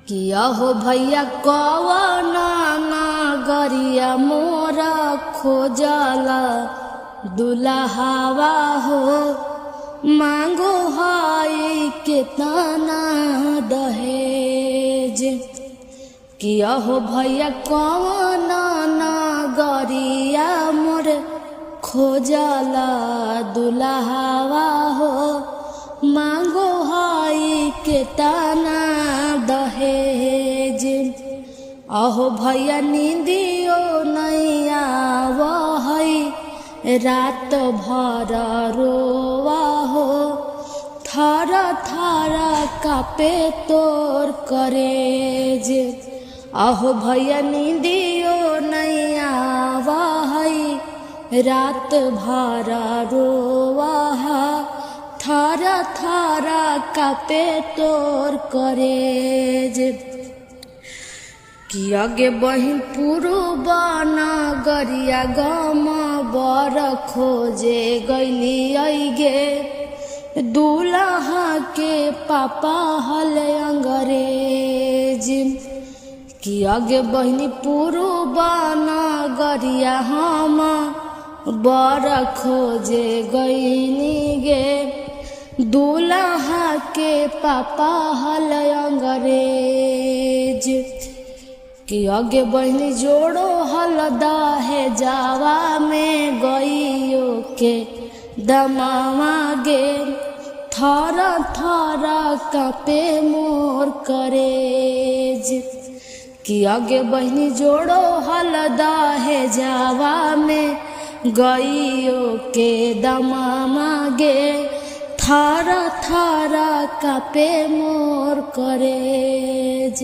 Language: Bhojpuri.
किया हो भैया कवना नगरिया मोरा खोजला दुल्हावा हो मांगो हाय केतना दहेज। किया हो भैया कवना नगरिया मोर खोजला दुल्हावा हो मांगो हाय केतना दहेज। अहो भैया नींदियो नैया वही रात भर रोवा हो थर थर कापे तोर करेज। अहो भैया नींदियो नैया वही रात भर रोवा थर थर कापे तोर करेज। कि आगे बहिन पुरुब नगरिया गम बर खोजे गैली अगे दूल्हा के पापा हल अंग्रेज। कि आगे बहिनी पुरुब नगरिया हम बर खोजे गैली गे दूल्हा के पापा हल अंग्रेज। कि आगे बहनी जोड़ो हलदा है जावा में गईयो के दमावा गे थर थर कापे मोर करेज। कि आगे बहनी जोड़ो हलदा है जावा में गईयो के दमावा गे थर थर कापे मोर करेज।